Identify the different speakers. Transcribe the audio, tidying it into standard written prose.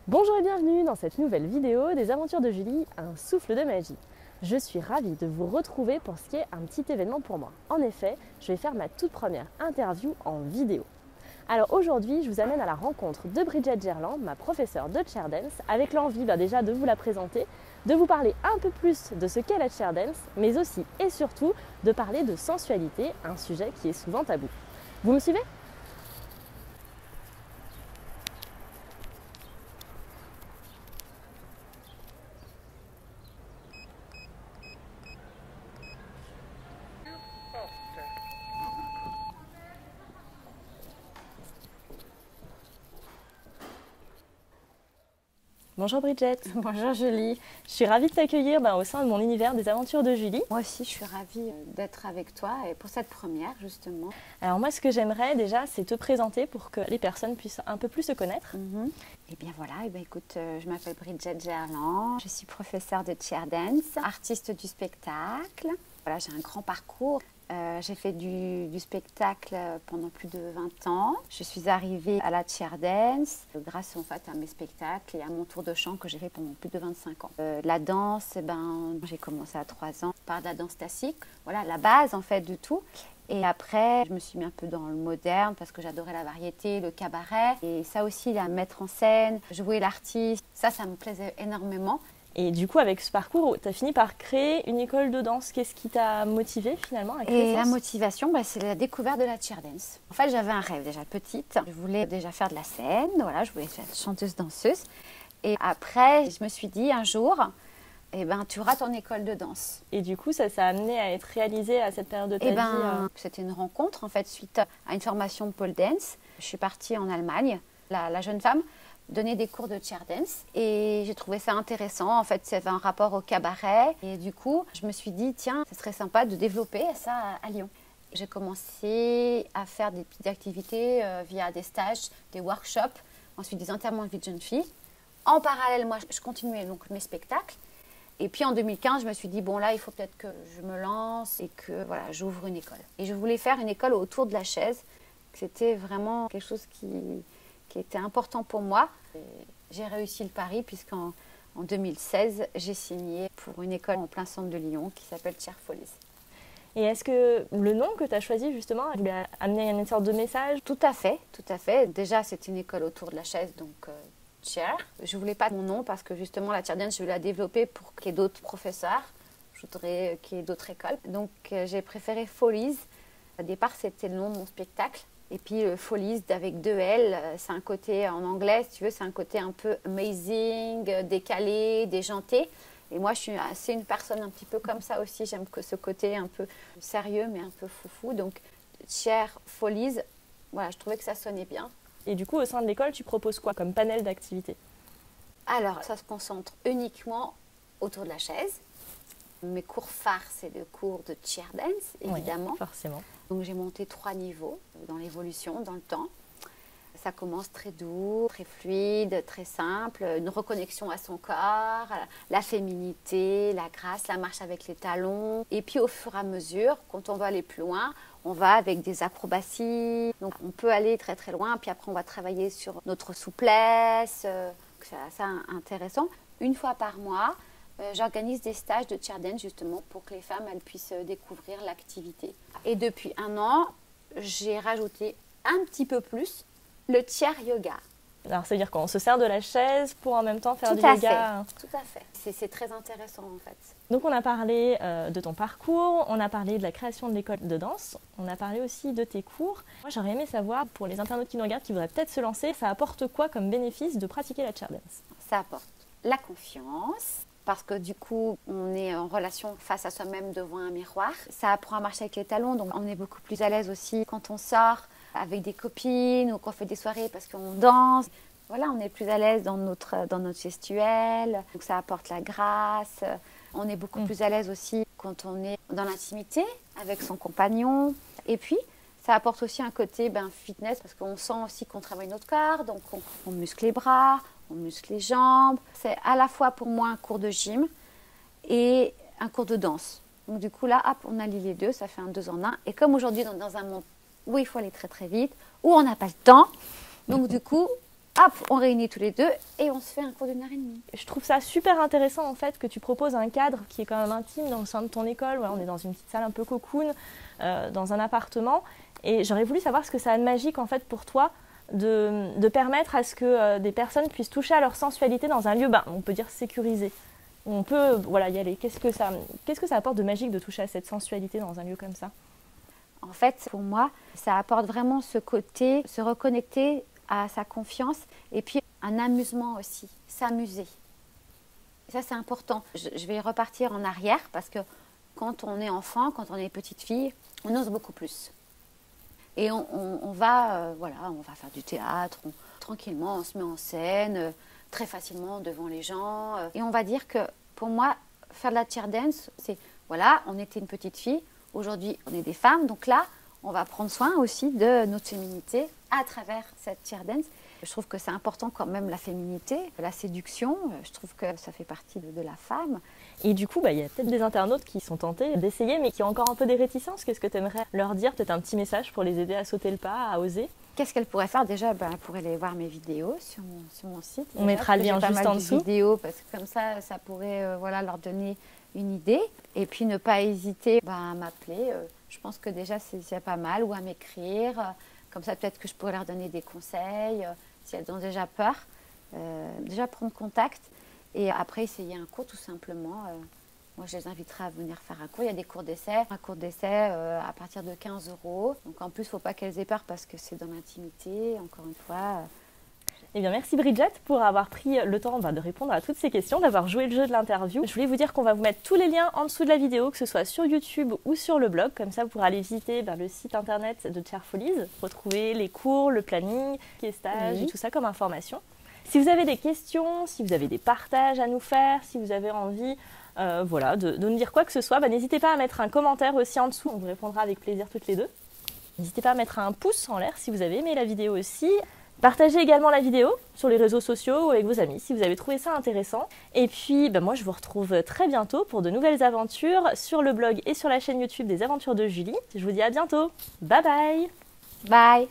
Speaker 1: Bonjour et bienvenue dans cette nouvelle vidéo des aventures de Julie, un souffle de magie. Je suis ravie de vous retrouver pour ce qui est un petit événement pour moi. En effet, je vais faire ma toute première interview en vidéo. Alors aujourd'hui, je vous amène à la rencontre de Bridget Gerland, ma professeure de chair dance, avec l'envie déjà de vous la présenter, de vous parler un peu plus de ce qu'est la chair dance, mais aussi et surtout de parler de sensualité, un sujet qui est souvent tabou. Vous me suivez ? Bonjour Bridget.
Speaker 2: Bonjour Julie.
Speaker 1: Je suis ravie de t'accueillir au sein de mon univers des aventures de Julie.
Speaker 2: Moi aussi, je suis ravie d'être avec toi et pour cette première, justement.
Speaker 1: Alors moi, ce que j'aimerais déjà, c'est te présenter pour que les personnes puissent un peu plus se connaître.
Speaker 2: Et bien voilà, écoute, je m'appelle Bridget Gerland, je suis professeure de chair dance, artiste du spectacle. Voilà, j'ai un grand parcours. J'ai fait du spectacle pendant plus de 20 ans. Je suis arrivée à la chair dance grâce en fait à mes spectacles et à mon tour de chant que j'ai fait pendant plus de 25 ans. La danse, j'ai commencé à 3 ans par de la danse classique. Voilà, la base en fait de tout. Et après, je me suis mis un peu dans le moderne parce que j'adorais la variété, le cabaret. Et ça aussi, la mettre en scène, jouer l'artiste, ça me plaisait énormément.
Speaker 1: Et du coup, avec ce parcours, tu as fini par créer une école de danse. Qu'est-ce qui t'a motivée finalement à créer
Speaker 2: Et
Speaker 1: ça ?
Speaker 2: la motivation, c'est la découverte de la chair dance. En fait, j'avais un rêve déjà petite. Je voulais déjà faire de la scène, voilà, je voulais être chanteuse-danseuse. Et après, je me suis dit un jour, tu auras ton école de danse.
Speaker 1: Et du coup, ça a amené à être réalisé à cette période de ta vie
Speaker 2: C'était une rencontre en fait suite à une formation pole dance. Je suis partie en Allemagne. La jeune femme donner des cours de chair dance et j'ai trouvé ça intéressant. En fait, ça avait un rapport au cabaret et du coup, je me suis dit, tiens, ce serait sympa de développer ça à Lyon. J'ai commencé à faire des petites activités via des stages, des workshops, ensuite des enterrements de vie de jeunes filles. En parallèle, moi, je continuais donc mes spectacles. Et puis en 2015, je me suis dit, bon là, il faut peut-être que je me lance et que voilà, j'ouvre une école. Et je voulais faire une école autour de la chaise. C'était vraiment quelque chose qui était important pour moi. J'ai réussi le pari puisqu'en 2016, j'ai signé pour une école en plein centre de Lyon qui s'appelle Chair Folies.
Speaker 1: Et est-ce que le nom que tu as choisi justement voulait amener une sorte de message ?
Speaker 2: Tout à fait, tout à fait. Déjà, c'est une école autour de la chaise, donc chair. Je ne voulais pas mon nom parce que justement la chair dance, je veux la développer pour qu'il y ait d'autres professeurs. Je voudrais qu'il y ait d'autres écoles. Donc j'ai préféré Folies. Au départ, c'était le nom de mon spectacle. Et puis Folies avec 2 L, c'est un côté en anglais, si tu veux, c'est un côté un peu amazing, décalé, déjanté. Et moi, je suis assez une personne un petit peu comme ça aussi. J'aime que ce côté un peu sérieux, mais un peu foufou. Donc, chair, Folies, voilà, je trouvais que ça sonnait bien.
Speaker 1: Et du coup, au sein de l'école, tu proposes quoi comme panel d'activités ?
Speaker 2: Alors, ça se concentre uniquement autour de la chaise. Mes cours phares, c'est le cours de chair dance, évidemment.
Speaker 1: Oui, forcément.
Speaker 2: Donc j'ai monté 3 niveaux dans l'évolution, dans le temps. Ça commence très doux, très fluide, très simple, une reconnexion à son corps, la féminité, la grâce, la marche avec les talons. Et puis au fur et à mesure, quand on va aller plus loin, on va avec des acrobaties. Donc on peut aller très très loin, puis après on va travailler sur notre souplesse. C'est assez intéressant. Une fois par mois, j'organise des stages de chair dance justement pour que les femmes elles puissent découvrir l'activité. Et depuis 1 an, j'ai rajouté un petit peu plus le chair yoga.
Speaker 1: Alors, ça veut dire quoi ? On se sert de la chaise pour en même temps faire du
Speaker 2: yoga. Tout à fait. C'est très intéressant en fait.
Speaker 1: Donc, on a parlé de ton parcours, on a parlé de la création de l'école de danse, on a parlé aussi de tes cours. Moi, j'aurais aimé savoir, pour les internautes qui nous regardent, qui voudraient peut-être se lancer, ça apporte quoi comme bénéfice de pratiquer la chair dance ?
Speaker 2: Ça apporte la confiance. Parce que du coup, on est en relation face à soi-même devant un miroir. Ça apprend à marcher avec les talons, donc on est beaucoup plus à l'aise aussi quand on sort avec des copines ou qu'on fait des soirées parce qu'on danse. Voilà, on est plus à l'aise dans notre gestuelle, donc ça apporte la grâce. On est beaucoup plus à l'aise aussi quand on est dans l'intimité avec son compagnon. Et puis, ça apporte aussi un côté fitness parce qu'on sent aussi qu'on travaille notre corps, donc on muscle les bras, on muscle les jambes. C'est à la fois pour moi un cours de gym et un cours de danse. Donc du coup là, hop, on allie les deux, ça fait un 2 en 1. Et comme aujourd'hui, dans un monde où il faut aller très très vite, où on n'a pas le temps, donc du coup, hop, on réunit tous les deux et on se fait un cours d'1 heure et demie.
Speaker 1: Je trouve ça super intéressant en fait que tu proposes un cadre qui est quand même intime dans le sein de ton école. Voilà, on est dans une petite salle un peu cocoon, dans un appartement. Et j'aurais voulu savoir ce que ça a de magique en fait pour toi de permettre à ce que des personnes puissent toucher à leur sensualité dans un lieu, on peut dire sécurisé. On peut y aller. Qu'est-ce que ça apporte de magique de toucher à cette sensualité dans un lieu comme ça?
Speaker 2: En fait, pour moi, ça apporte vraiment ce côté, se reconnecter à sa confiance et puis un amusement aussi, s'amuser. Ça, c'est important. Je vais repartir en arrière parce que quand on est enfant, quand on est petite fille, on ose beaucoup plus. Et on va faire du théâtre, tranquillement, on se met en scène, très facilement devant les gens. Et on va dire que pour moi, faire de la chair dance, c'est, voilà, on était une petite fille, aujourd'hui on est des femmes, donc là, on va prendre soin aussi de notre féminité à travers cette chair dance. Je trouve que c'est important quand même la féminité, la séduction, je trouve que ça fait partie de la femme.
Speaker 1: Et du coup, il y a peut-être des internautes qui sont tentés d'essayer, mais qui ont encore un peu des réticences. Qu'est-ce que tu aimerais leur dire? Peut-être un petit message pour les aider à sauter le pas, à oser?
Speaker 2: Qu'est-ce qu'elle pourrait faire? Déjà, elle pourrait aller voir mes vidéos sur mon site.
Speaker 1: On mettra le lien juste en dessous.
Speaker 2: Vidéos, parce que comme ça pourrait leur donner une idée. Et puis ne pas hésiter à m'appeler. Je pense que déjà c'est pas mal, ou à m'écrire. Comme ça, peut-être que je pourrais leur donner des conseils. Si elles ont déjà peur, déjà prendre contact et après essayer un cours tout simplement. Moi, je les inviterai à venir faire un cours. Il y a des cours d'essai. Un cours d'essai à partir de 15 €. Donc en plus, il ne faut pas qu'elles aient peur parce que c'est dans l'intimité, encore une fois.
Speaker 1: Eh bien, merci Bridget pour avoir pris le temps de répondre à toutes ces questions, d'avoir joué le jeu de l'interview. Je voulais vous dire qu'on va vous mettre tous les liens en dessous de la vidéo, que ce soit sur YouTube ou sur le blog. Comme ça, vous pourrez aller visiter le site internet de Chair Folies, retrouver les cours, le planning, les stages et tout ça comme information. Si vous avez des questions, si vous avez des partages à nous faire, si vous avez envie de nous dire quoi que ce soit, n'hésitez pas à mettre un commentaire aussi en dessous. On vous répondra avec plaisir toutes les deux. N'hésitez pas à mettre un pouce en l'air si vous avez aimé la vidéo aussi. Partagez également la vidéo sur les réseaux sociaux ou avec vos amis si vous avez trouvé ça intéressant. Et puis, moi, je vous retrouve très bientôt pour de nouvelles aventures sur le blog et sur la chaîne YouTube des Aventures de Julie. Je vous dis à bientôt. Bye bye.
Speaker 2: Bye.